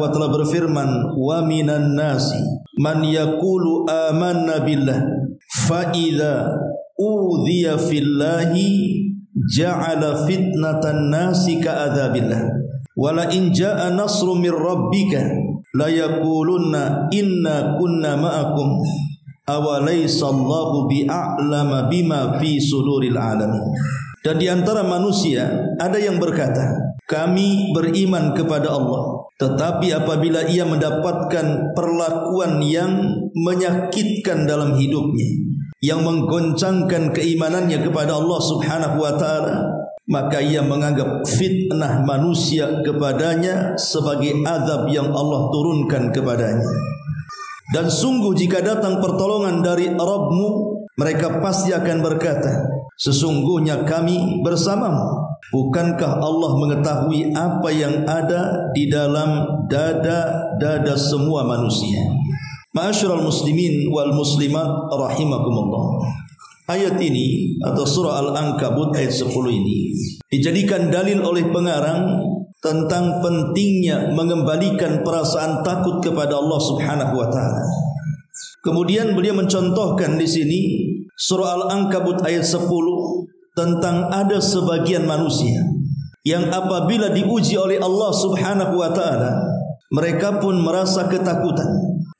Subhanahu wa taala berfirman, "Wa minan nasi man yaqulu amanna billah fa idza udhiya fillahi ja'ala fitnatan nasi ka'adzabillah wa la in jaa'a nasrun min rabbika la yaqulunna inna kunna ma'akum awalaysa Allahu bi'a'lama bima fi suduril alamin." Dan di antara manusia ada yang berkata, kami beriman kepada Allah, tetapi apabila ia mendapatkan perlakuan yang menyakitkan dalam hidupnya, yang menggoncangkan keimanannya kepada Allah Subhanahu wa taala, maka ia menganggap fitnah manusia kepadanya sebagai azab yang Allah turunkan kepadanya. Dan sungguh jika datang pertolongan dari Rabbmu, mereka pasti akan berkata, sesungguhnya kami bersamamu. Bukankah Allah mengetahui apa yang ada di dalam dada-dada semua manusia? Ma'asyiral muslimin wal muslimat rahimakumullah. Ayat ini atau surah Al-Ankabut ayat 10 ini dijadikan dalil oleh pengarang tentang pentingnya mengembalikan perasaan takut kepada Allah Subhanahu wa taala. Kemudian beliau mencontohkan di sini surah Al-Ankabut ayat 10 tentang ada sebagian manusia yang apabila diuji oleh Allah Subhanahu wa taala, mereka pun merasa ketakutan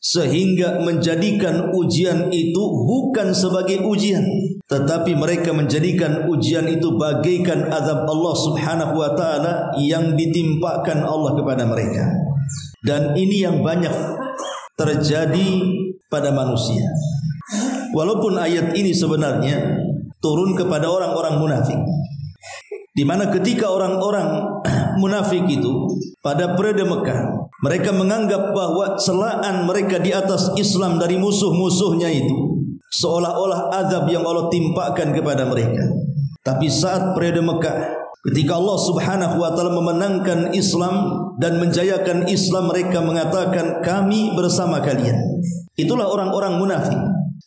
sehingga menjadikan ujian itu bukan sebagai ujian, tetapi mereka menjadikan ujian itu bagaikan azab Allah Subhanahu wa taala yang ditimpakan Allah kepada mereka. Dan ini yang banyak terjadi pada manusia. Walaupun ayat ini sebenarnya turun kepada orang-orang munafik, di mana ketika orang-orang munafik itu pada periode Mekah, mereka menganggap bahwa celaan mereka di atas Islam dari musuh-musuhnya itu seolah-olah azab yang Allah timpakan kepada mereka. Tapi saat periode Mekah, ketika Allah Subhanahu wa taala memenangkan Islam dan menjayakan Islam, mereka mengatakan kami bersama kalian. Itulah orang-orang munafik.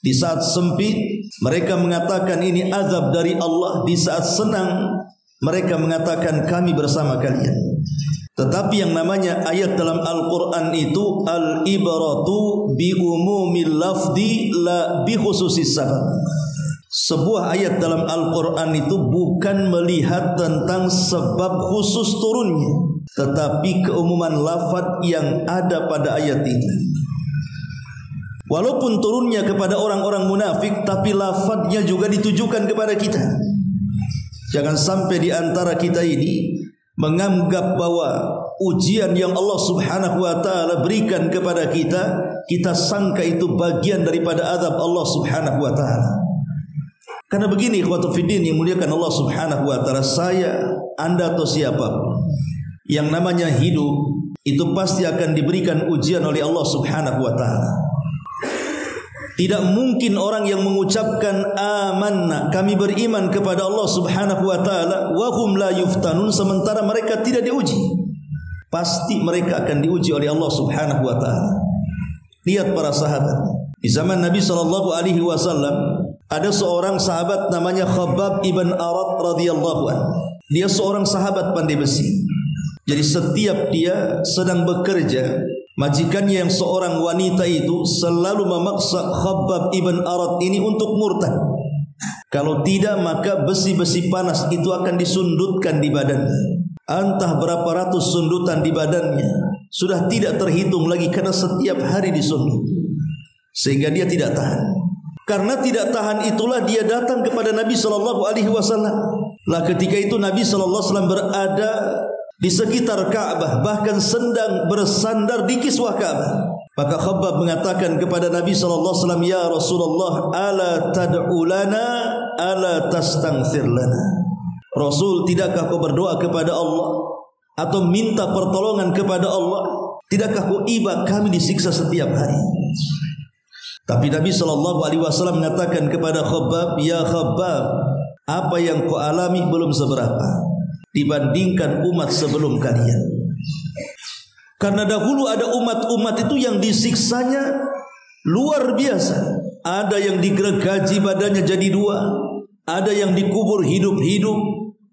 Di saat sempit mereka mengatakan ini azab dari Allah, di saat senang mereka mengatakan kami bersama kalian. Tetapi yang namanya ayat dalam Al-Quran itu al-ibratu bi umumil lafzi la bi khususis sabab. Sebuah ayat dalam Al-Quran itu bukan melihat tentang sebab khusus turunnya, tetapi keumuman lafaz yang ada pada ayat ini. Walaupun turunnya kepada orang-orang munafik, tapi lafadznya juga ditujukan kepada kita. Jangan sampai di antara kita ini menganggap bahwa ujian yang Allah Subhanahu wa taala berikan kepada kita, kita sangka itu bagian daripada azab Allah Subhanahu wa taala. Karena begini, ikhwatul fiddin yang muliakan Allah Subhanahu wa taala, saya, Anda atau siapapun yang namanya hidup itu pasti akan diberikan ujian oleh Allah Subhanahu wa taala. Tidak mungkin orang yang mengucapkan amanna, kami beriman kepada Allah Subhanahu wa taala, wa hum la yuftanun, sementara mereka tidak diuji. Pasti mereka akan diuji oleh Allah Subhanahu wa taala. Lihat para sahabat. Di zaman Nabi sallallahu alaihi wasallam ada seorang sahabat namanya Khabbab ibn Arat radhiyallahu anhu. Dia seorang sahabat pandai besi. Jadi setiap dia sedang bekerja, majikannya yang seorang wanita itu selalu memaksa Khabbab ibn Arat ini untuk murtad. Kalau tidak, maka besi-besi panas itu akan disundutkan di badannya. Entah berapa ratus sundutan di badannya, sudah tidak terhitung lagi karena setiap hari disundut. Sehingga dia tidak tahan. Karena tidak tahan itulah dia datang kepada Nabi SAW. Lah ketika itu Nabi SAW berada di sekitar Ka'bah, bahkan sedang bersandar di kiswah Ka'bah. Maka Khabbab mengatakan kepada Nabi SAW, ya Rasulullah, ala tad'u lana, ala tastaghfir lana. Rasul, tidakkah kau berdoa kepada Allah atau minta pertolongan kepada Allah? Tidakkah kau iba kami disiksa setiap hari? Tapi Nabi SAW mengatakan kepada Khabbab, ya Khabbab, apa yang kau alami belum seberapa dibandingkan umat sebelum kalian. Karena dahulu ada umat-umat itu yang disiksanya luar biasa. Ada yang digergaji badannya jadi dua, ada yang dikubur hidup-hidup,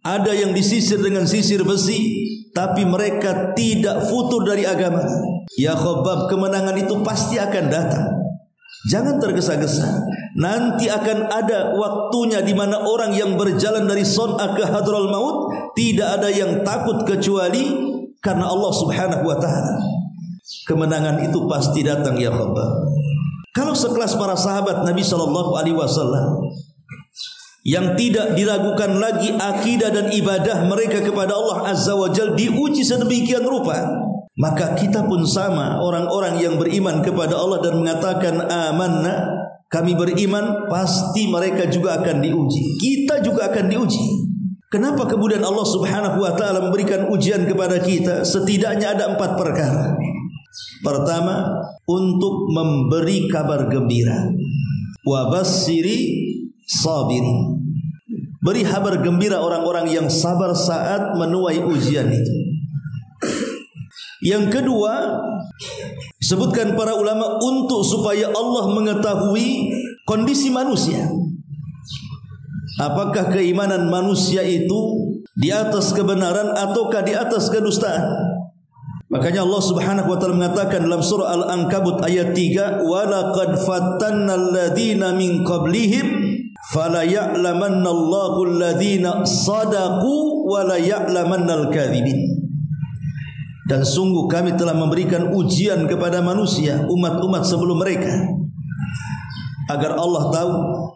ada yang disisir dengan sisir besi, tapi mereka tidak futur dari agama. ya Khabbab, kemenangan itu pasti akan datang. Jangan tergesa-gesa. Nanti akan ada waktunya di mana orang yang berjalan dari Son'a ke Hadraul Maut tidak ada yang takut kecuali karena Allah Subhanahu wa taala. Kemenangan itu pasti datang ya Khabbab. Kalau sekelas para sahabat Nabi sallallahu alaihi wasallam yang tidak diragukan lagi akidah dan ibadah mereka kepada Allah Azza wa Jalla diuji sedemikian rupa, maka kita pun sama, orang-orang yang beriman kepada Allah dan mengatakan amanna, kami beriman, pasti mereka juga akan diuji. Kita juga akan diuji. Kenapa kemudian Allah Subhanahu wa taala memberikan ujian kepada kita? Setidaknya ada 4 perkara. Pertama, untuk memberi kabar gembira. Wa basyiri sabirin. Beri kabar gembira orang-orang yang sabar saat menuai ujian itu. Yang kedua, sebutkan para ulama untuk supaya Allah mengetahui kondisi manusia. Apakah keimanan manusia itu di atas kebenaran ataukah di atas kedustaan? Makanya Allah Subhanahu wa taala mengatakan dalam surah Al-Ankabut ayat 3, "Wa laqad fattannal ladzina min qablihim fala ya'lamanna Allahu alladzina sadaqu wa la ya'lamannal kadzibin." Dan sungguh kami telah memberikan ujian kepada manusia, umat-umat sebelum mereka, agar Allah tahu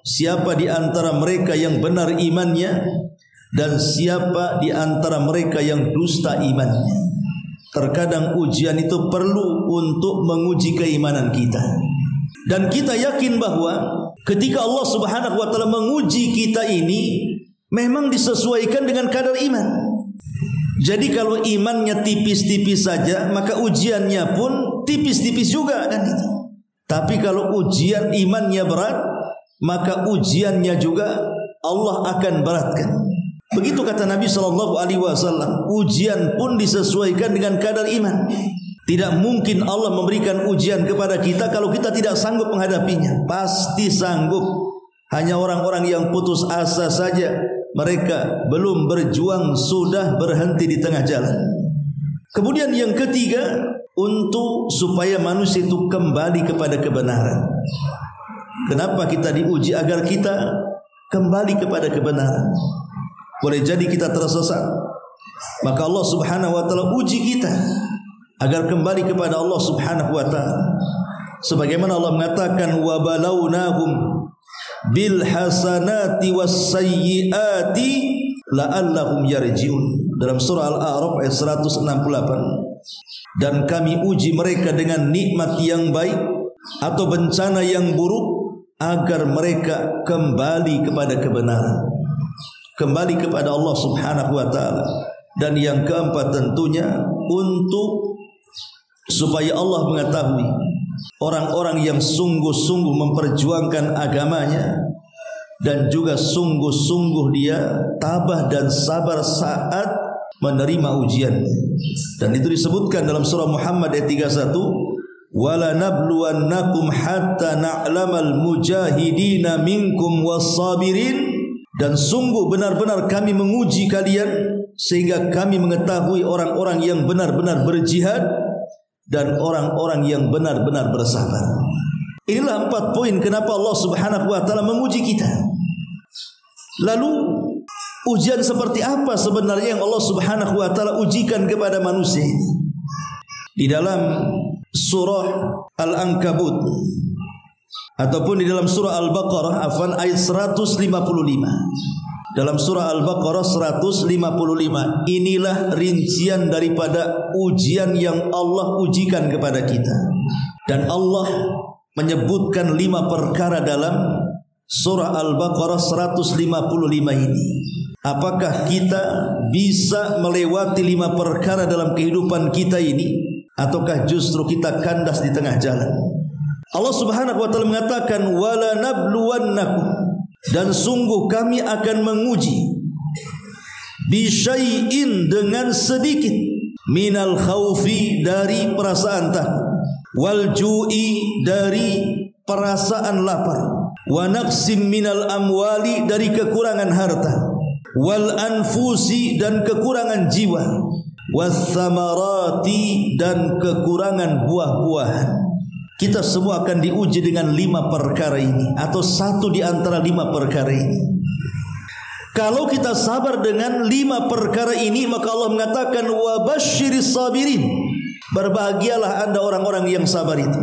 siapa di antara mereka yang benar imannya dan siapa di antara mereka yang dusta imannya. Terkadang ujian itu perlu untuk menguji keimanan kita. Dan kita yakin bahwa ketika Allah Subhanahu wa taala menguji kita ini memang disesuaikan dengan kadar iman. Jadi kalau imannya tipis-tipis saja, maka ujiannya pun tipis-tipis juga kan itu. Tapi kalau ujian imannya berat, maka ujiannya juga Allah akan beratkan. Begitu kata Nabi SAW, ujian pun disesuaikan dengan kadar iman. Tidak mungkin Allah memberikan ujian kepada kita kalau kita tidak sanggup menghadapinya. Pasti sanggup. Hanya orang-orang yang putus asa saja, mereka belum berjuang sudah berhenti di tengah jalan. Kemudian yang ketiga, untuk supaya manusia itu kembali kepada kebenaran. Kenapa kita diuji? Agar kita kembali kepada kebenaran. Boleh jadi kita tersesat, maka Allah Subhanahu wa taala uji kita agar kembali kepada Allah Subhanahu wa taala. Sebagaimana Allah mengatakan, wa balawnahum bil hasanati was sayyiati la'allahum yarji'un, dalam surah Al-A'raf ayat 168. Dan kami uji mereka dengan nikmat yang baik atau bencana yang buruk agar mereka kembali kepada kebenaran, kembali kepada Allah Subhanahu wa taala. Dan yang keempat tentunya untuk supaya Allah mengetahui orang-orang yang sungguh-sungguh memperjuangkan agamanya dan juga sungguh-sungguh dia tabah dan sabar saat menerima ujian. Dan itu disebutkan dalam surah Muhammad ayat 31, wala nabluwannakum hatta na'lamal mujahidina minkum was-sabirin. Dan sungguh benar-benar kami menguji kalian sehingga kami mengetahui orang-orang yang benar-benar berjihad dan orang-orang yang benar-benar bersabar. Inilah 4 poin kenapa Allah Subhanahu wa taala menguji kita. Lalu ujian seperti apa sebenarnya yang Allah Subhanahu wa taala ujikan kepada manusia ini? Di dalam surah Al-Ankabut ataupun di dalam surah Al-Baqarah ayat 155. Dalam surah Al-Baqarah 155, inilah rincian daripada ujian yang Allah ujikan kepada kita. Dan Allah menyebutkan 5 perkara dalam surah Al-Baqarah 155 ini. Apakah kita bisa melewati 5 perkara dalam kehidupan kita ini, ataukah justru kita kandas di tengah jalan? Allah Subhanahu wa taala mengatakan, wala nabluwannakum, dan sungguh kami akan menguji, bisyai'in, dengan sedikit, minal khaufi, dari perasaan takut, wal ju'i, dari perasaan lapar, wa naqsim minal amwali, dari kekurangan harta, wal anfusi, dan kekurangan jiwa, wassamarati, dan kekurangan buah-buahan. Kita semua akan diuji dengan 5 perkara ini, atau satu di antara 5 perkara ini. Kalau kita sabar dengan 5 perkara ini, maka Allah mengatakan wa basyiris sabirin, berbahagialah Anda orang-orang yang sabar itu.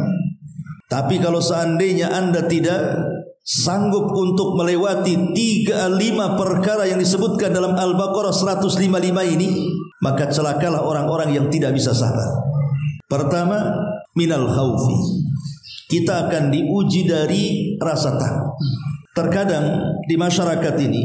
Tapi kalau seandainya Anda tidak sanggup untuk melewati 5 perkara yang disebutkan dalam Al-Baqarah 155 ini, maka celakalah orang-orang yang tidak bisa sabar. Pertama, minal khaufi, kita akan diuji dari rasa takut. Terkadang di masyarakat ini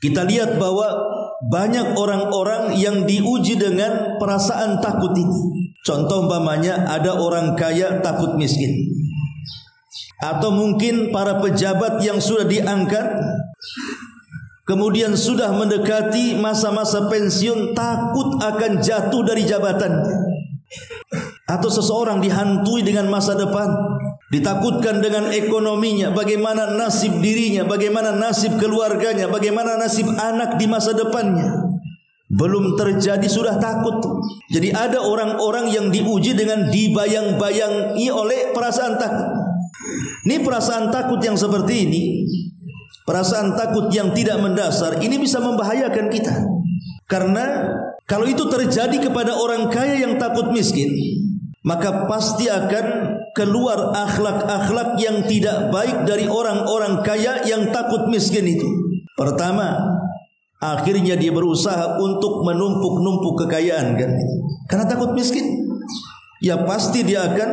kita lihat bahwa banyak orang-orang yang diuji dengan perasaan takut ini. Contoh umpamanya ada orang kaya takut miskin, atau mungkin para pejabat yang sudah diangkat kemudian sudah mendekati masa-masa pensiun takut akan jatuh dari jabatannya, atau seseorang dihantui dengan masa depan, ditakutkan dengan ekonominya, bagaimana nasib dirinya, bagaimana nasib keluarganya, bagaimana nasib anak di masa depannya. Belum terjadi sudah takut. Jadi ada orang-orang yang diuji dengan dibayang-bayangi oleh perasaan takut. Ini perasaan takut yang seperti ini, perasaan takut yang tidak mendasar, ini bisa membahayakan kita. Karena kalau itu terjadi kepada orang kaya yang takut miskin, maka pasti akan keluar akhlak-akhlak yang tidak baik dari orang-orang kaya yang takut miskin itu. Pertama, akhirnya dia berusaha untuk menumpuk-numpuk kekayaan kan? Karena takut miskin. Ya pasti dia akan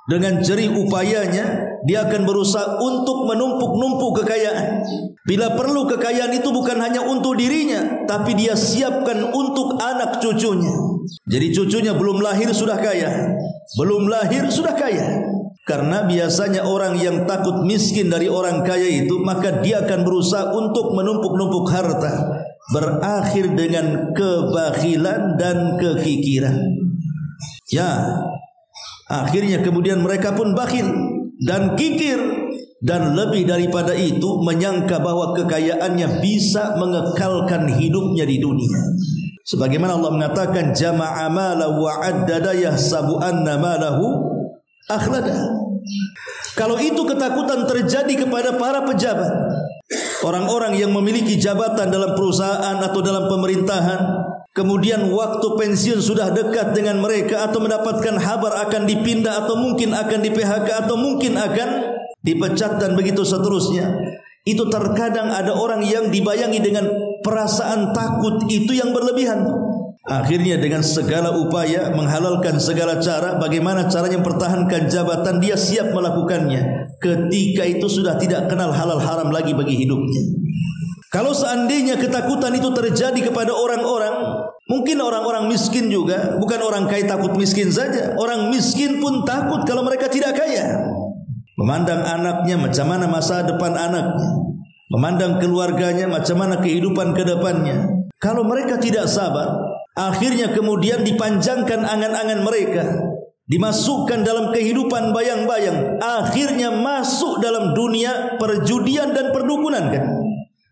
dengan jerih upayanya dia akan berusaha untuk menumpuk-numpuk kekayaan. Bila perlu kekayaan itu bukan hanya untuk dirinya, tapi dia siapkan untuk anak cucunya. Jadi cucunya belum lahir sudah kaya, belum lahir sudah kaya. Karena biasanya orang yang takut miskin dari orang kaya itu, maka dia akan berusaha untuk menumpuk-numpuk harta, berakhir dengan kebakhilan dan kekikiran. Ya, akhirnya kemudian mereka pun bakhil dan kikir, dan lebih daripada itu menyangka bahwa kekayaannya bisa mengekalkan hidupnya di dunia. Sebagaimana Allah mengatakan jama'a mala wa addada yahsabu anna malahu akhlada. Kalau itu ketakutan terjadi kepada para pejabat, orang-orang yang memiliki jabatan dalam perusahaan atau dalam pemerintahan, kemudian waktu pensiun sudah dekat dengan mereka, atau mendapatkan kabar akan dipindah, atau mungkin akan di PHK, atau mungkin akan dipecat dan begitu seterusnya. Itu terkadang ada orang yang dibayangi dengan perasaan takut itu yang berlebihan. Akhirnya dengan segala upaya menghalalkan segala cara, bagaimana caranya mempertahankan jabatan, dia siap melakukannya. Ketika itu sudah tidak kenal halal haram lagi bagi hidupnya. Kalau seandainya ketakutan itu terjadi kepada orang-orang, mungkin orang-orang miskin juga, bukan orang kaya takut miskin saja, orang miskin pun takut kalau mereka tidak kaya. Memandang anaknya, macam mana masa depan anaknya, memandang keluarganya, macam mana kehidupan ke depannya. Kalau mereka tidak sabar, akhirnya kemudian dipanjangkan angan-angan mereka, dimasukkan dalam kehidupan bayang-bayang, akhirnya masuk dalam dunia perjudian dan perdukunan kan.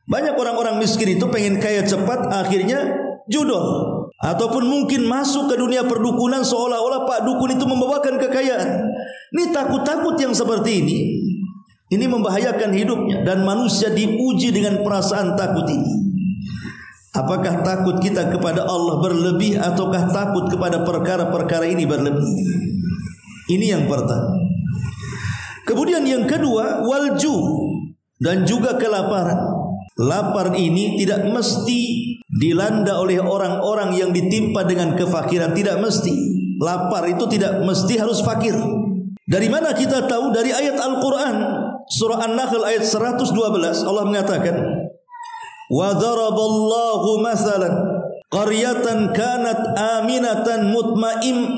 Banyak orang-orang miskin itu pengen kaya cepat, akhirnya judol, ataupun mungkin masuk ke dunia perdukunan seolah-olah Pak Dukun itu membawakan kekayaan. Ini takut-takut yang seperti ini membahayakan hidupnya, dan manusia diuji dengan perasaan takut ini. Apakah takut kita kepada Allah berlebih, ataukah takut kepada perkara-perkara ini berlebih? Ini yang pertama. Kemudian yang kedua, walju, dan juga kelaparan. Lapar ini tidak mesti dilanda oleh orang-orang yang ditimpa dengan kefakiran, tidak mesti. Lapar itu tidak mesti harus fakir. Dari mana kita tahu? Dari ayat Al-Quran, surah An-Nahl ayat 112, Allah mengatakan, wa daraballahu mathalan qaryatan kanat aminatan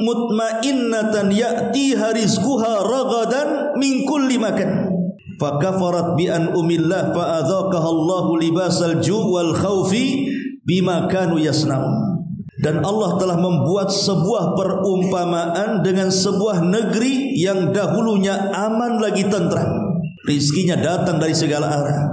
mutmainnatan ya'tiha rizquha ragadan min kulli makan fakafarat bi an umillah fa adzaqaha Allahu libasal ju' wal khaufi bima kanu yasnaun. Dan Allah telah membuat sebuah perumpamaan dengan sebuah negeri yang dahulunya aman lagi tentram, rizkinya datang dari segala arah,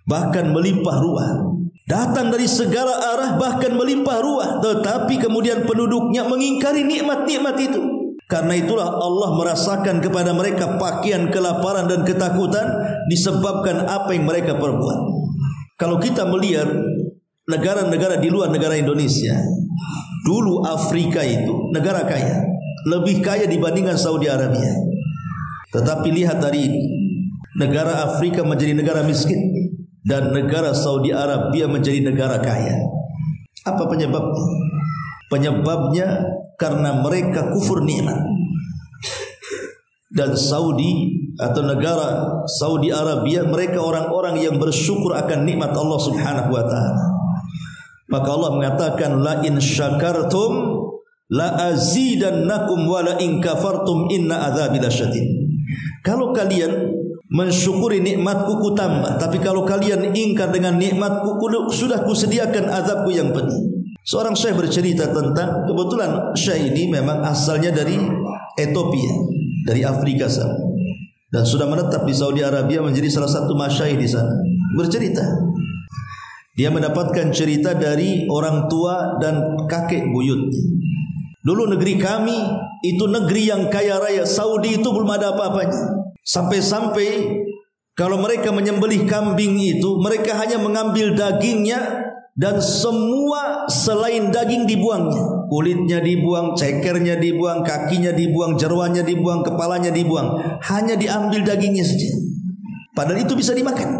bahkan melimpah ruah. datang dari segala arah bahkan melimpah ruah, tetapi kemudian penduduknya mengingkari nikmat-nikmat itu. Karena itulah Allah merasakan kepada mereka pakaian kelaparan dan ketakutan disebabkan apa yang mereka perbuat. Kalau kita melihat negara-negara di luar negara Indonesia, dulu Afrika itu negara kaya, lebih kaya dibandingkan Saudi Arabia. Tetapi lihat hari ini, negara Afrika menjadi negara miskin dan negara Saudi Arabia menjadi negara kaya. Apa penyebabnya? Penyebabnya karena mereka kufur nikmat. Dan Saudi atau negara Saudi Arabia, mereka orang-orang yang bersyukur akan nikmat Allah Subhanahu wa taala. Maka Allah mengatakan, la in syakartum la azidannakum wa la in kafartum inna adzabi lasyadid. Kalau kalian mensyukuri nikmatku ku tambah, tapi kalau kalian ingkar dengan nikmatku, sudah kusediakan azabku yang pedih. Seorang syekh bercerita tentang, kebetulan syekh ini memang asalnya dari Ethiopia, dari Afrika sana, dan sudah menetap di Saudi Arabia menjadi salah satu masyayikh di sana. Bercerita, dia mendapatkan cerita dari orang tua dan kakek buyutnya. Dulu negeri kami itu negeri yang kaya raya. Saudi itu belum ada apa-apanya. Sampai-sampai kalau mereka menyembelih kambing itu, mereka hanya mengambil dagingnya dan semua selain daging dibuangnya. Kulitnya dibuang, cekernya dibuang, kakinya dibuang, jeroannya dibuang, kepalanya dibuang. Hanya diambil dagingnya saja. Padahal itu bisa dimakan.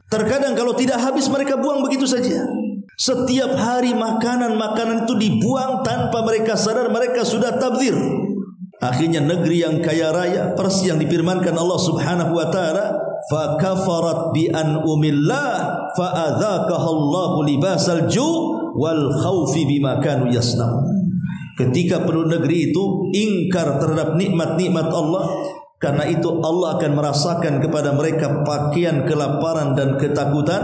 Terkadang kalau tidak habis mereka buang begitu saja. Setiap hari makanan-makanan itu dibuang tanpa mereka sadar mereka sudah tabdzir. Akhirnya negeri yang kaya raya, persis yang difirmankan Allah Subhanahu wa taala, fa kafarat bi an'umillah fa adzaqaha Allahu libasal ju' wal khaufi bima kanu yasnaun. Ketika penduduk negeri itu ingkar terhadap nikmat-nikmat Allah, karena itu Allah akan merasakan kepada mereka pakaian kelaparan dan ketakutan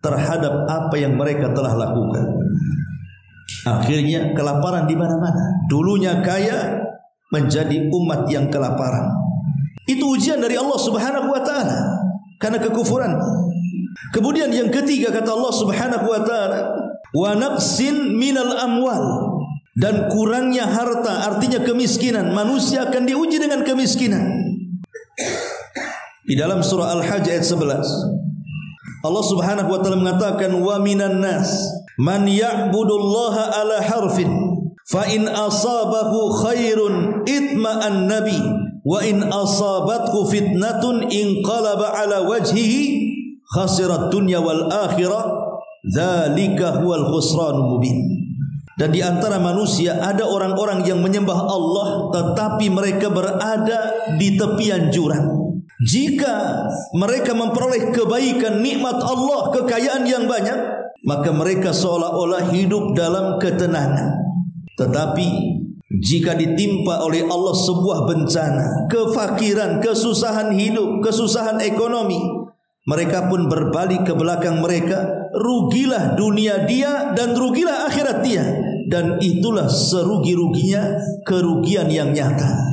terhadap apa yang mereka telah lakukan. Akhirnya kelaparan di mana-mana. Dulunya kaya menjadi umat yang kelaparan. Itu ujian dari Allah Subhanahu wa taala karena kekufuran. Kemudian yang ketiga kata Allah Subhanahu wa taala, wa naqsin minal amwal, dan kurangnya harta, artinya kemiskinan. Manusia akan diuji dengan kemiskinan. Di dalam surah Al-Hajj ayat 11, Allah Subhanahu wa taala mengatakan, wa minan nas man ya'budullaha ala harfin fa in asabahu khairun itma'an nabi wa in asabathu fitnatun inqalaba ala wajhihi khasirat dunya wal akhirah dzalika huwal khusranul mubin. Dan di antara manusia ada orang-orang yang menyembah Allah tetapi mereka berada di tepian jurang. Jika mereka memperoleh kebaikan, nikmat Allah, kekayaan yang banyak, maka mereka seolah-olah hidup dalam ketenangan. Tetapi jika ditimpa oleh Allah sebuah bencana, kefakiran, kesusahan hidup, kesusahan ekonomi, mereka pun berbalik ke belakang mereka. Rugilah dunia dia dan rugilah akhirat dia. Dan itulah serugi-ruginya kerugian yang nyata.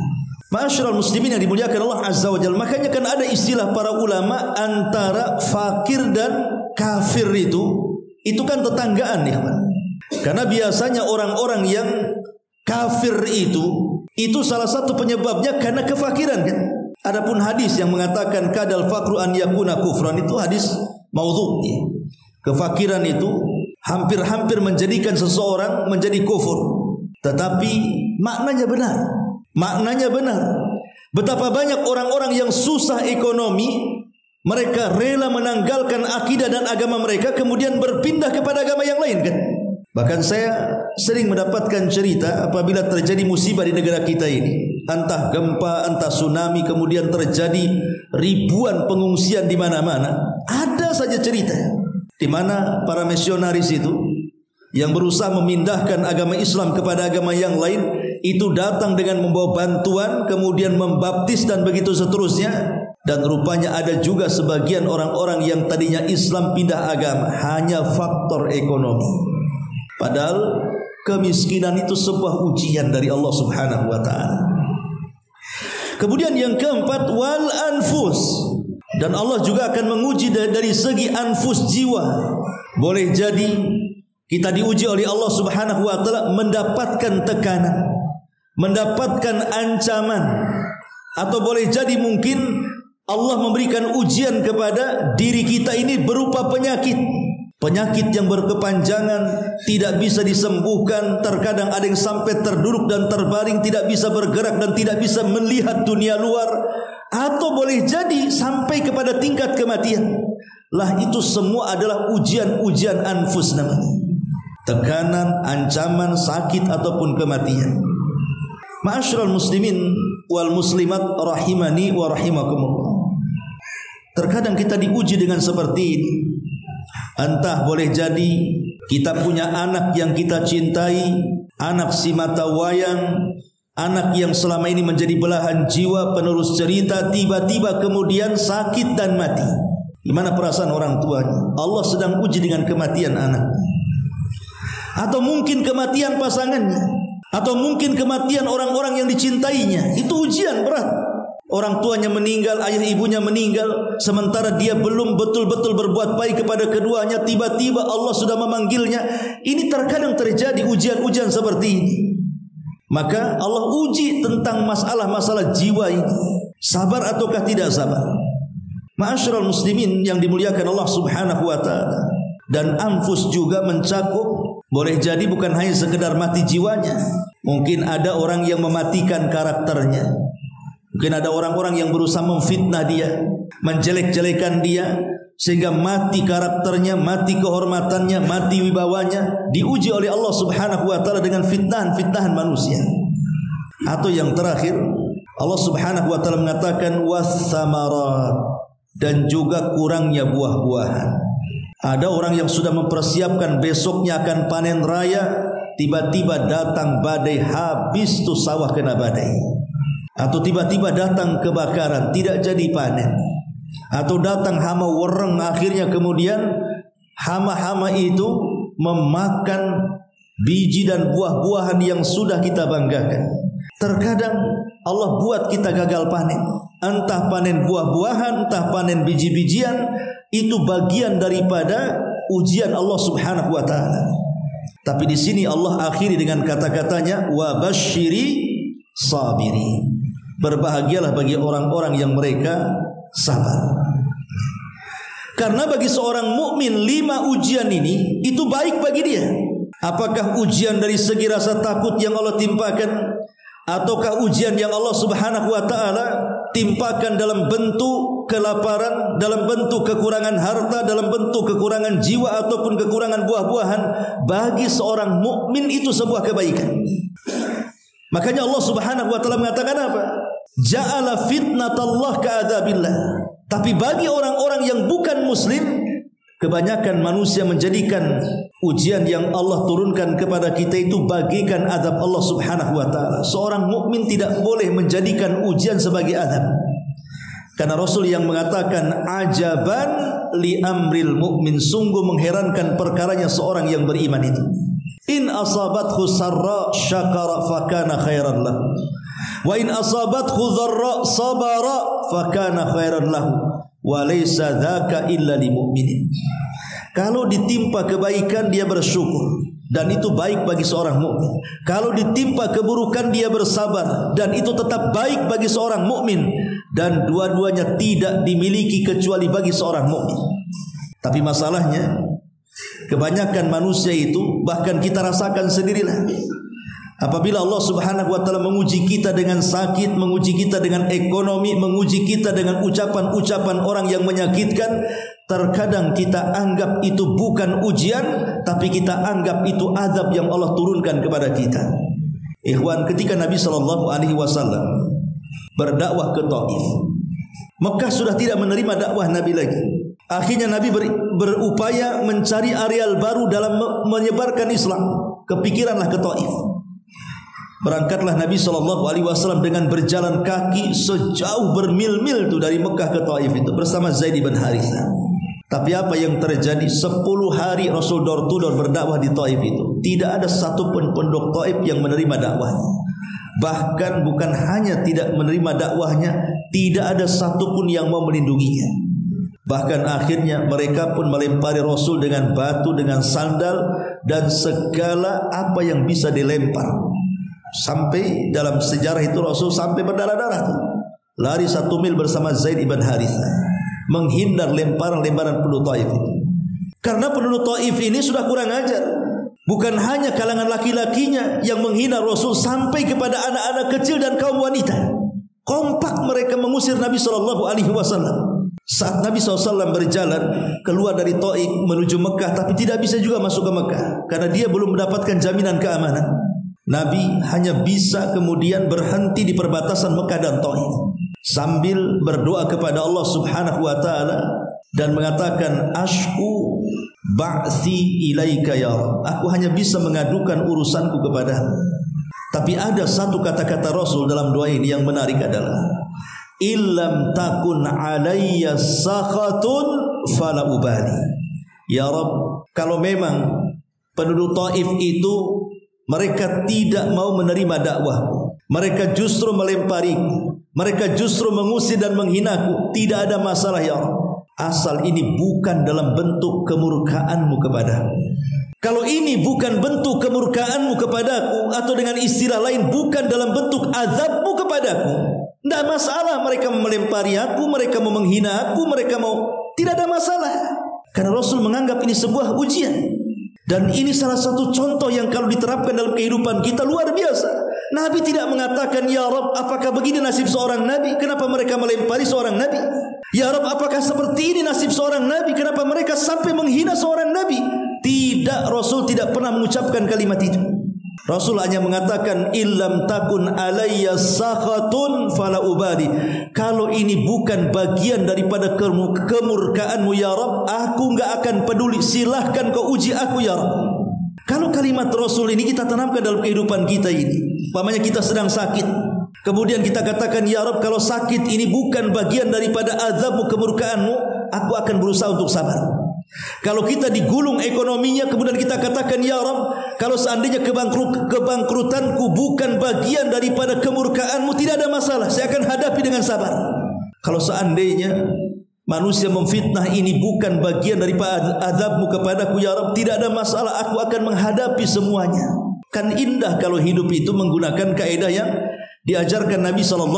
Ma'asyiral muslimin yang dimuliakan Allah Azza wa Jalla. Makanya kan ada istilah para ulama, antara fakir dan kafir itu kan tetanggaan ya, Pak. Karena biasanya orang-orang yang kafir itu salah satu penyebabnya karena kefakiran kan. Adapun hadis yang mengatakan kadal fakru an yakuna kufran, itu hadis maudhu ya. Kefakiran itu hampir-hampir menjadikan seseorang menjadi kufur. Tetapi maknanya benar. Maknanya benar. Betapa banyak orang-orang yang susah ekonomi, mereka rela menanggalkan akidah dan agama mereka, kemudian berpindah kepada agama yang lain kan. Bahkan saya sering mendapatkan cerita apabila terjadi musibah di negara kita ini, entah gempa, entah tsunami, kemudian terjadi ribuan pengungsian di mana-mana. Ada saja cerita di mana para misionaris itu yang berusaha memindahkan agama Islam kepada agama yang lain itu datang dengan membawa bantuan, kemudian membaptis dan begitu seterusnya. Dan rupanya ada juga sebagian orang-orang yang tadinya Islam pindah agama hanya faktor ekonomi. Padahal kemiskinan itu sebuah ujian dari Allah Subhanahu wa taala. Kemudian yang keempat, wal anfus. Dan Allah juga akan menguji dari segi anfus, jiwa. boleh jadi kita diuji oleh Allah Subhanahu wa taala mendapatkan tekanan, mendapatkan ancaman, atau boleh jadi mungkin Allah memberikan ujian kepada diri kita ini berupa penyakit. Penyakit yang berkepanjangan, tidak bisa disembuhkan. Terkadang ada yang sampai terduduk dan terbaring, tidak bisa bergerak dan tidak bisa melihat dunia luar. Atau boleh jadi sampai kepada tingkat kematian. Lah itu semua adalah ujian-ujian anfus namanya. Tekanan, ancaman, sakit ataupun kematian. Ma'asyiral muslimin wal muslimat rahimani wa rahimakumullah. Terkadang kita diuji dengan seperti ini. Entah boleh jadi kita punya anak yang kita cintai, anak si mata wayang, anak yang selama ini menjadi belahan jiwa, penerus cerita, tiba-tiba kemudian sakit dan mati. Gimana perasaan orang tuanya? Allah sedang uji dengan kematian anak. Atau mungkin kematian pasangannya, atau mungkin kematian orang-orang yang dicintainya. Itu ujian berat. Orang tuanya meninggal, ayah ibunya meninggal, sementara dia belum betul-betul berbuat baik kepada keduanya. Tiba-tiba Allah sudah memanggilnya. Ini terkadang terjadi ujian-ujian seperti ini. Maka Allah uji tentang masalah-masalah jiwa ini. Sabar ataukah tidak sabar? Ma'asyiral muslimin yang dimuliakan Allah Subhanahu wa taala. Dan anfus juga mencakup, boleh jadi bukan hanya sekedar mati jiwanya. Mungkin ada orang yang mematikan karakternya. Mungkin ada orang-orang yang berusaha memfitnah dia, menjelek-jelekan dia, sehingga mati karakternya, mati kehormatannya, mati wibawanya, diuji oleh Allah Subhanahu wa taala dengan fitnahan-fitnahan manusia. Atau yang terakhir, Allah Subhanahu wa taala mengatakan was-samarat, dan juga kurangnya buah-buahan. Ada orang yang sudah mempersiapkan besoknya akan panen raya, tiba-tiba datang badai, habis tuh sawah kena badai. Atau tiba-tiba datang kebakaran, tidak jadi panen. Atau datang hama wereng, akhirnya kemudian hama-hama itu memakan biji dan buah-buahan yang sudah kita banggakan. Terkadang Allah buat kita gagal panen. Entah panen buah-buahan, entah panen biji-bijian. Itu bagian daripada ujian Allah Subhanahu wa taala. Tapi di sini Allah akhiri dengan kata-katanya wa basyiri sabiri. Berbahagialah bagi orang-orang yang mereka sabar. Karena bagi seorang mukmin 5 ujian ini itu baik bagi dia. Apakah ujian dari segi rasa takut yang Allah timpakan, ataukah ujian yang Allah Subhanahu wa taala timpakan dalam bentuk kelaparan, dalam bentuk kekurangan harta, dalam bentuk kekurangan jiwa ataupun kekurangan buah-buahan, bagi seorang mukmin itu sebuah kebaikan. Makanya Allah Subhanahu wa taala mengatakan apa? Ja'ala fitnatallah ka'adzabillah. Tapi bagi orang-orang yang bukan muslim, kebanyakan manusia menjadikan ujian yang Allah turunkan kepada kita itu bagikan azab Allah Subhanahu wa taala. Seorang mukmin tidak boleh menjadikan ujian sebagai azab. Karena Rasul yang mengatakan ajaban li amril mukmin, sungguh mengherankan perkaranya seorang yang beriman itu. In asabathu sarra syakara fakana khairan lahu, wa in asabathu dharra sabara fakana khairan lahu, wa laysa dzaka illa lil mu'minin. Kalau ditimpa kebaikan dia bersyukur, dan itu baik bagi seorang mukmin. Kalau ditimpa keburukan dia bersabar, dan itu tetap baik bagi seorang mukmin. Dan dua-duanya tidak dimiliki kecuali bagi seorang mukmin. Tapi masalahnya kebanyakan manusia itu, bahkan kita rasakan sendirilah, apabila Allah Subhanahu wa taala menguji kita dengan sakit, menguji kita dengan ekonomi, menguji kita dengan ucapan-ucapan orang yang menyakitkan, terkadang kita anggap itu bukan ujian, tapi kita anggap itu azab yang Allah turunkan kepada kita. Ikhwan, ketika Nabi SAW berdakwah ke Taif, Mekah sudah tidak menerima dakwah Nabi lagi. Akhirnya Nabi berupaya mencari areal baru dalam menyebarkan Islam. Kepikiranlah ke Taif. Berangkatlah Nabi SAW dengan berjalan kaki sejauh bermil-mil itu dari Mekah ke Taif itu bersama Zaid bin Harithah. Tapi apa yang terjadi? 10 hari Rasul door to door berdakwah di Taif itu. Tidak ada satupun penduduk Taif yang menerima dakwahnya. Bahkan bukan hanya tidak menerima dakwahnya, tidak ada satupun yang mau melindunginya. Bahkan akhirnya mereka pun melempari Rasul dengan batu, dengan sandal, dan segala apa yang bisa dilempar. Sampai dalam sejarah itu Rasul sampai berdarah-darah tuh. Lari 1 mil bersama Zaid ibn Harithah, menghindar lemparan-lemparan penduduk Taif itu. Karena penduduk Taif ini sudah kurang ajar. Bukan hanya kalangan laki-lakinya yang menghina Rasul, sampai kepada anak-anak kecil dan kaum wanita. Kompak mereka mengusir Nabi SAW. Saat Nabi SAW berjalan keluar dari Taif menuju Mekah, tapi tidak bisa juga masuk ke Mekah karena dia belum mendapatkan jaminan keamanan. Nabi hanya bisa kemudian berhenti di perbatasan Mekah dan Taif sambil berdoa kepada Allah Subhanahu wa taala dan mengatakan, ashku ba'thi ilaika ya Rabb. Aku hanya bisa mengadukan urusanku kepadamu. Tapi ada satu kata-kata Rasul dalam doa ini yang menarik adalah, illam takun alayya sakhatun fala ubali. Ya Rabb, kalau memang penduduk Taif itu mereka tidak mau menerima dakwahku, mereka justru melempariku, mereka justru mengusir dan menghinaku, tidak ada masalah ya Rabb, asal ini bukan dalam bentuk kemurkaanmu kepadaku. Kalau ini bukan bentuk kemurkaanmu kepadaku, atau dengan istilah lain bukan dalam bentuk azabmu kepadaku, tidak masalah mereka melempari aku, mereka mau menghina aku, mereka mau, tidak ada masalah. Karena Rasul menganggap ini sebuah ujian. Dan ini salah satu contoh yang kalau diterapkan dalam kehidupan kita luar biasa. Nabi tidak mengatakan, ya Rabb, apakah begini nasib seorang Nabi? Kenapa mereka melempari seorang Nabi? Ya Rabb, apakah seperti ini nasib seorang Nabi? Kenapa mereka sampai menghina seorang Nabi? Tidak, Rasul tidak pernah mengucapkan kalimat itu. Rasul hanya mengatakan, illam takun alayya sakhatun fala ubadi. Kalau ini bukan bagian daripada kemurkaanmu ya Rabb, aku enggak akan peduli, silahkan kau uji aku ya Rabb. Kalau kalimat Rasul ini kita tanamkan dalam kehidupan kita ini, umpamanya kita sedang sakit, kemudian kita katakan, ya Rabb, kalau sakit ini bukan bagian daripada azabmu, kemurkaanmu, aku akan berusaha untuk sabar. Kalau kita digulung ekonominya, kemudian kita katakan, ya Rabb, kalau seandainya kebangkrutanku bukan bagian daripada kemurkaanmu, tidak ada masalah, saya akan hadapi dengan sabar. Kalau seandainya manusia memfitnah ini bukan bagian daripada azabmu kepadaku ya Rabb, tidak ada masalah, aku akan menghadapi semuanya. Kan indah kalau hidup itu menggunakan kaidah yang diajarkan Nabi SAW.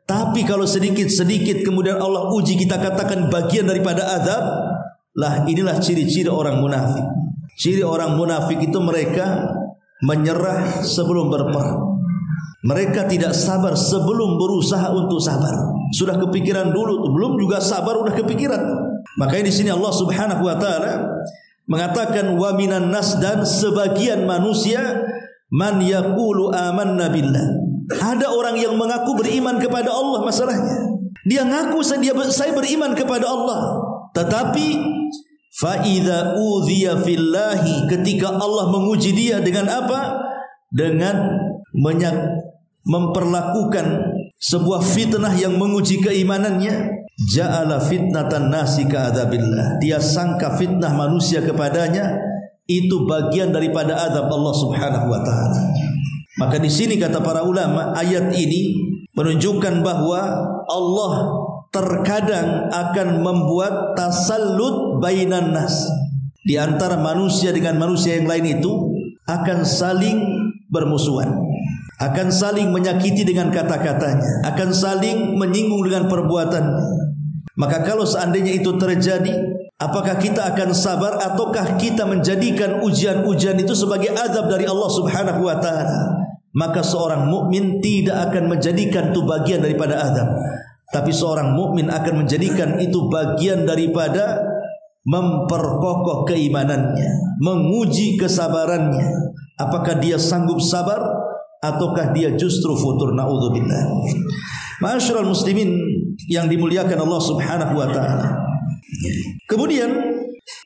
Tapi kalau sedikit-sedikit kemudian Allah uji, kita katakan bagian daripada azab, lah inilah ciri-ciri orang munafik. Ciri orang munafik itu mereka menyerah sebelum berperang. Mereka tidak sabar sebelum berusaha untuk sabar. Sudah kepikiran dulu, belum juga sabar udah kepikiran. Makanya di sini Allah Subhanahu wa taala mengatakan, wa minan nas, dan sebagian manusia, man yaqulu amanna billah. Ada orang yang mengaku beriman kepada Allah, masalahnya dia ngaku saya beriman kepada Allah, tetapi fa idza udhiya fillahi, ketika Allah menguji dia dengan apa? Dengan memperlakukan sebuah fitnah yang menguji keimanannya, ja'ala fitnatan nasi ka'adzabillah. Dia sangka fitnah manusia kepadanya itu bagian daripada azab Allah Subhanahu wa taala. Maka di sini kata para ulama, ayat ini menunjukkan bahwa Allah terkadang akan membuat tasallut bainan nas. Di antara manusia dengan manusia yang lain itu akan saling bermusuhan, akan saling menyakiti dengan kata-katanya, akan saling menyinggung dengan perbuatannya. Maka kalau seandainya itu terjadi, apakah kita akan sabar ataukah kita menjadikan ujian-ujian itu sebagai azab dari Allah Subhanahu wa taala? Maka seorang mukmin tidak akan menjadikan itu bagian daripada azab, tapi seorang mukmin akan menjadikan itu bagian daripada memperkokoh keimanannya, menguji kesabarannya. Apakah dia sanggup sabar ataukah dia justru futur, naudzubillah. Ma'asyiral muslimin yang dimuliakan Allah Subhanahu wa taala. Kemudian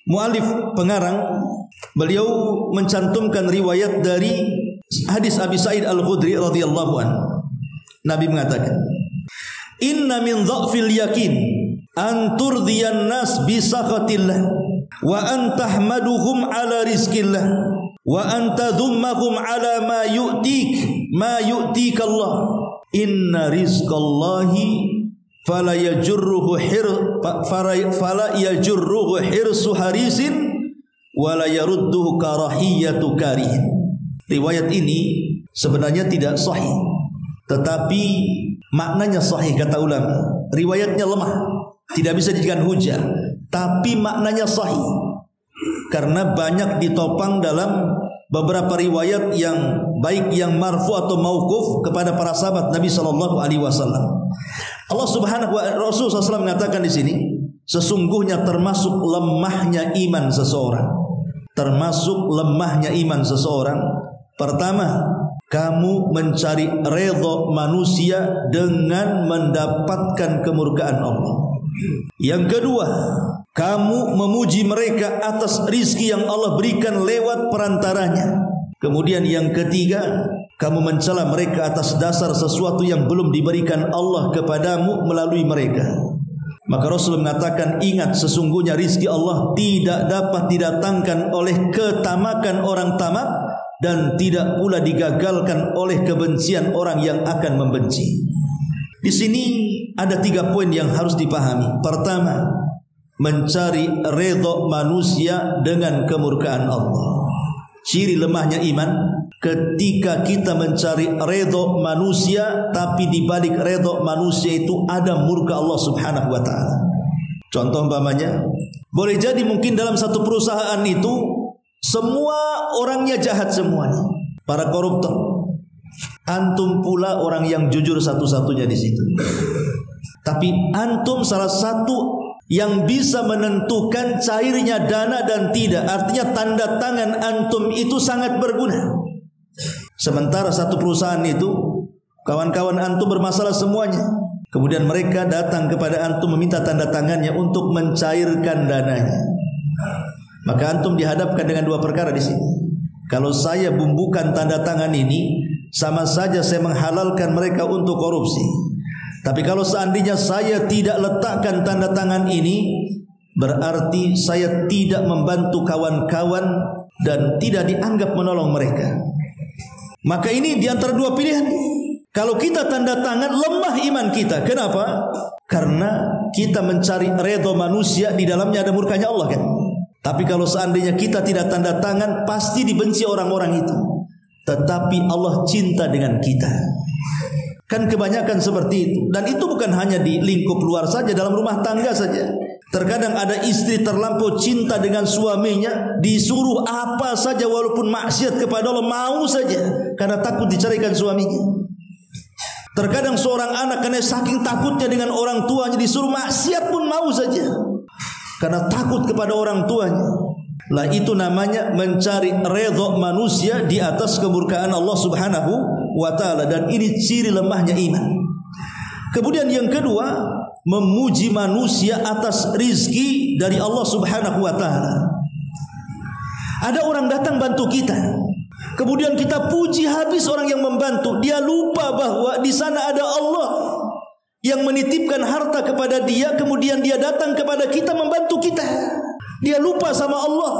muallif pengarang beliau mencantumkan riwayat dari hadis Abi Sa'id Al-Khudri radhiyallahu anhu. Nabi mengatakan, inna min dha'fil yakin an turdiyan nas bi sakhatillah wa an tahmaduhum ala rizqillah wa an tadhummahum ala ma yu'tika Allah. Inna rizqallahi fala yajurruhu hirsu harisin wala yarudduhu karahiyatu karihin. Riwayat ini sebenarnya tidak sahih, tetapi maknanya sahih kata ulama. Riwayatnya lemah, tidak bisa dijadikan hujah, tapi maknanya sahih karena banyak ditopang dalam beberapa riwayat yang baik yang marfu atau mauquf kepada para sahabat Nabi sallallahu alaihi wasallam. Allah Subhanahu wa Rasul sallallahu mengatakan di sini, sesungguhnya termasuk lemahnya iman seseorang. Termasuk lemahnya iman seseorang. Pertama, kamu mencari redha manusia dengan mendapatkan kemurkaan Allah. Yang kedua, kamu memuji mereka atas rizki yang Allah berikan lewat perantaranya. Kemudian yang ketiga, kamu mencela mereka atas dasar sesuatu yang belum diberikan Allah kepadamu melalui mereka. Maka Rasul mengatakan, ingat sesungguhnya rizki Allah tidak dapat didatangkan oleh ketamakan orang tamak dan tidak pula digagalkan oleh kebencian orang yang akan membenci. Di sini ada 3 poin yang harus dipahami. Pertama, mencari redha manusia dengan kemurkaan Allah. Ciri lemahnya iman ketika kita mencari redha manusia, tapi di balik redha manusia itu ada murka Allah Subhanahu wa taala. Contoh umpamanya, boleh jadi mungkin dalam satu perusahaan itu semua orangnya jahat semuanya, para koruptor. Antum pula orang yang jujur satu-satunya di situ. Tapi antum salah satu yang bisa menentukan cairnya dana dan tidak. Artinya tanda tangan antum itu sangat berguna. Sementara satu perusahaan itu kawan-kawan antum bermasalah semuanya. Kemudian mereka datang kepada antum meminta tanda tangannya untuk mencairkan dananya. Maka antum dihadapkan dengan 2 perkara di sini. Kalau saya bumbukan tanda tangan ini, sama saja saya menghalalkan mereka untuk korupsi. Tapi kalau seandainya saya tidak letakkan tanda tangan ini, berarti saya tidak membantu kawan-kawan dan tidak dianggap menolong mereka. Maka ini di antara 2 pilihan. Kalau kita tanda tangan, lemah iman kita. Kenapa? Karena kita mencari redha manusia, di dalamnya ada murkanya Allah kan. Tapi kalau seandainya kita tidak tanda tangan, pasti dibenci orang-orang itu. Tetapi Allah cinta dengan kita. Kan kebanyakan seperti itu. Dan itu bukan hanya di lingkup luar saja, dalam rumah tangga saja. Terkadang ada istri terlampau cinta dengan suaminya, disuruh apa saja walaupun maksiat kepada Allah mau saja, karena takut diceraikan suaminya. Terkadang seorang anak karena saking takutnya dengan orang tuanya, disuruh maksiat pun mau saja, karena takut kepada orang tuanya. Lah itu namanya mencari redha manusia di atas kemurkaan Allah Subhanahu wa taala, dan ini ciri lemahnya iman. Kemudian yang kedua, memuji manusia atas rizki dari Allah Subhanahu wa taala. Ada orang datang bantu kita, kemudian kita puji habis orang yang membantu. Dia lupa bahwa di sana ada Allah yang menitipkan harta kepada dia, kemudian dia datang kepada kita membantu kita. Dia lupa sama Allah.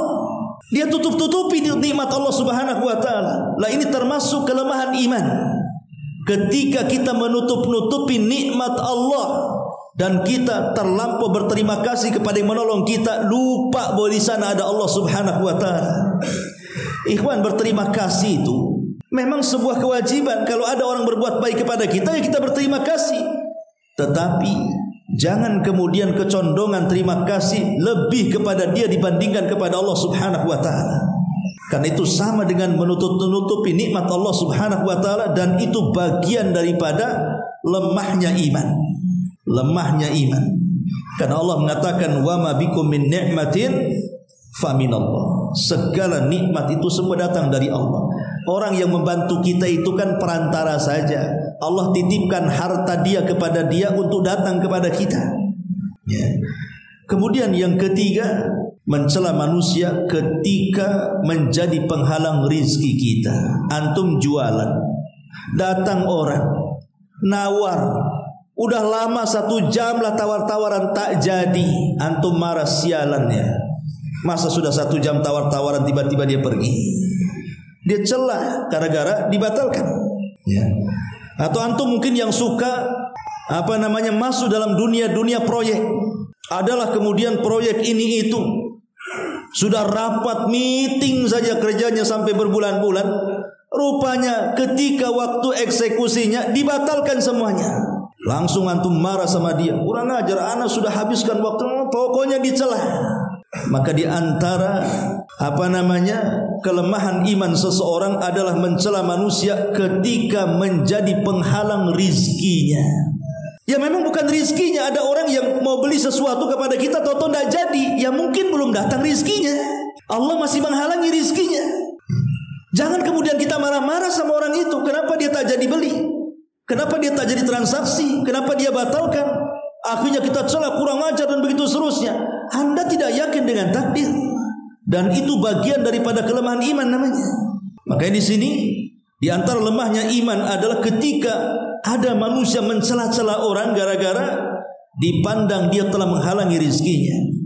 Dia tutup-tutupi nikmat Allah Subhanahu wa taala. Lah ini termasuk kelemahan iman. Ketika kita menutup-nutupi nikmat Allah dan kita terlampau berterima kasih kepada yang menolong kita, lupa bahwa di sana ada Allah Subhanahu wa taala. Ikhwan, berterima kasih itu memang sebuah kewajiban. Kalau ada orang berbuat baik kepada kita, ya kita berterima kasih. Tetapi jangan kemudian kecondongan terima kasih lebih kepada dia dibandingkan kepada Allah Subhanahu wa taala. Karena itu sama dengan menutup-nutupi nikmat Allah Subhanahu wa taala, dan itu bagian daripada lemahnya iman. Lemahnya iman. Karena Allah mengatakan wa ma bikum min ni'matin fa minallah. Segala nikmat itu semua datang dari Allah. Orang yang membantu kita itu kan perantara saja. Allah titipkan harta dia kepada dia untuk datang kepada kita. Ya. Kemudian yang ketiga, mencela manusia ketika menjadi penghalang rizki kita. Antum jualan, datang orang nawar, udah lama 1 jam lah tawar-tawaran tak jadi. Antum marah, sialannya. Masa sudah 1 jam tawar-tawaran tiba-tiba dia pergi. Dia celah gara-gara dibatalkan. Ya. Atau antum mungkin yang suka masuk dalam dunia proyek. Adalah kemudian proyek ini itu sudah rapat meeting saja kerjanya sampai berbulan-bulan. Rupanya ketika waktu eksekusinya dibatalkan semuanya. Langsung antum marah sama dia. Kurang ajar, anak sudah habiskan waktu, pokoknya dicela. Maka di antara kelemahan iman seseorang adalah mencela manusia ketika menjadi penghalang rizkinya. Ya memang bukan rizkinya. Ada orang yang mau beli sesuatu kepada kita, tahu-tahu tidak jadi. Ya mungkin belum datang rizkinya. Allah masih menghalangi rizkinya. Jangan kemudian kita marah-marah sama orang itu. Kenapa dia tak jadi beli? Kenapa dia tak jadi transaksi? Kenapa dia batalkan? Akhirnya kita celah, kurang ajar dan begitu seterusnya. Anda tidak yakin dengan takdir. Dan itu bagian daripada kelemahan iman namanya. Makanya di sini di antara lemahnya iman adalah ketika ada manusia mencela-cela orang gara-gara dipandang dia telah menghalangi rizkinya.